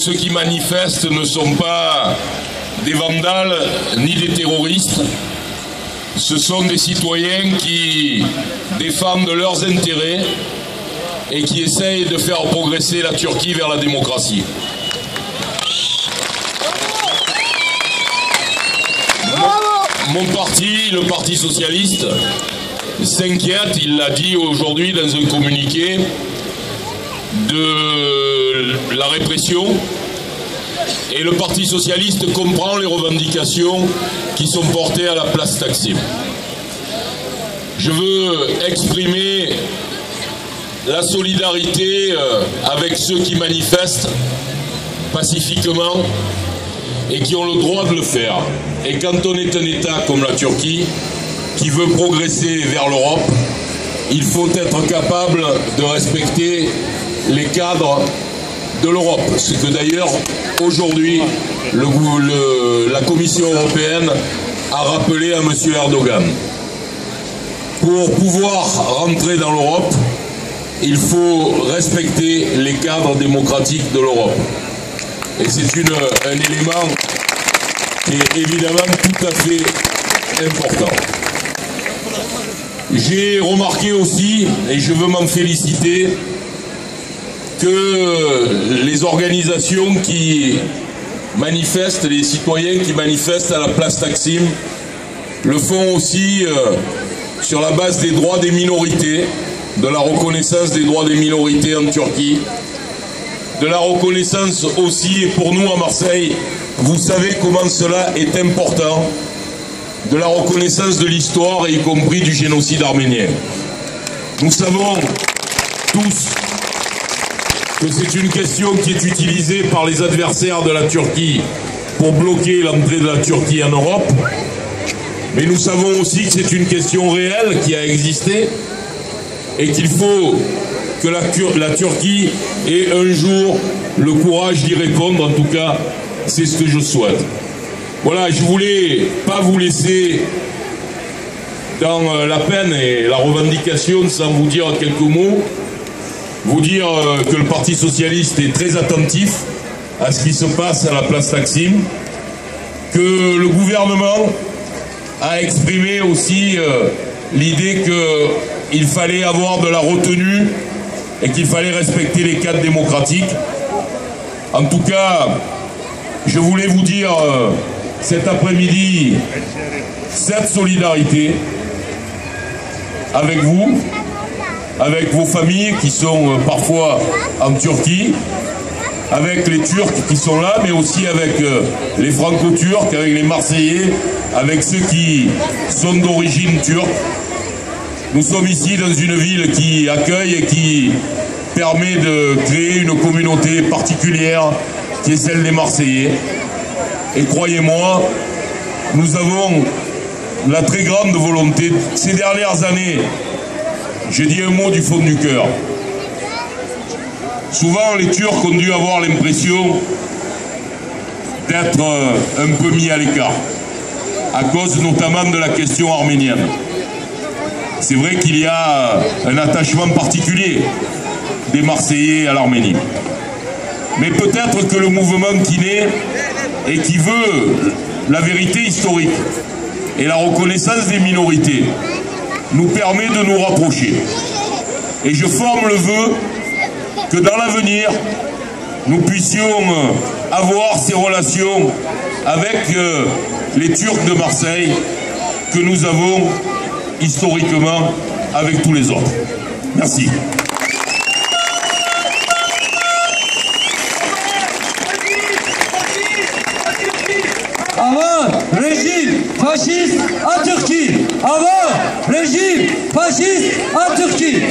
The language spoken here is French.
Ceux qui manifestent ne sont pas des vandales ni des terroristes. Ce sont des citoyens qui défendent leurs intérêts et qui essayent de faire progresser la Turquie vers la démocratie. Mon parti, le Parti socialiste, s'inquiète, il l'a dit aujourd'hui dans un communiqué, de la répression, et le Parti socialiste comprend les revendications qui sont portées à la place Taksim. Je veux exprimer la solidarité avec ceux qui manifestent pacifiquement et qui ont le droit de le faire. Et quand on est un État comme la Turquie qui veut progresser vers l'Europe, il faut être capable de respecter les cadres de l'Europe. Ce que d'ailleurs aujourd'hui la Commission européenne a rappelé à M. Erdogan. Pour pouvoir rentrer dans l'Europe, il faut respecter les cadres démocratiques de l'Europe. Et c'est un élément qui est évidemment tout à fait important. J'ai remarqué aussi, et je veux m'en féliciter, que les organisations qui manifestent, les citoyens qui manifestent à la place Taksim, le font aussi sur la base des droits des minorités, de la reconnaissance des droits des minorités en Turquie, de la reconnaissance aussi, et pour nous à Marseille, vous savez comment cela est important, de la reconnaissance de l'histoire, y compris du génocide arménien. Nous savons tous que c'est une question qui est utilisée par les adversaires de la Turquie pour bloquer l'entrée de la Turquie en Europe, mais nous savons aussi que c'est une question réelle qui a existé et qu'il faut que la Turquie ait un jour le courage d'y répondre. En tout cas, c'est ce que je souhaite. Voilà, je voulais pas vous laisser dans la peine et la revendication sans vous dire quelques mots. Vous dire que le Parti socialiste est très attentif à ce qui se passe à la place Taksim, que le gouvernement a exprimé aussi l'idée qu'il fallait avoir de la retenue et qu'il fallait respecter les cadres démocratiques. En tout cas, je voulais vous dire cet après-midi cette solidarité avec vous, avec vos familles qui sont parfois en Turquie, avec les Turcs qui sont là, mais aussi avec les Franco-Turcs, avec les Marseillais, avec ceux qui sont d'origine turque. Nous sommes ici dans une ville qui accueille et qui permet de créer une communauté particulière qui est celle des Marseillais. Et croyez-moi, nous avons la très grande volonté. Ces dernières années, j'ai dit un mot du fond du cœur. Souvent, les Turcs ont dû avoir l'impression d'être un peu mis à l'écart, à cause notamment de la question arménienne. C'est vrai qu'il y a un attachement particulier des Marseillais à l'Arménie. Mais peut-être que le mouvement qui naît et qui veut la vérité historique et la reconnaissance des minorités nous permet de nous rapprocher. Et je forme le vœu que dans l'avenir, nous puissions avoir ces relations avec les Turcs de Marseille que nous avons historiquement avec tous les autres. Merci. Avant rejim faşist en Türkiye. Avant rejim faşist en Türkiye.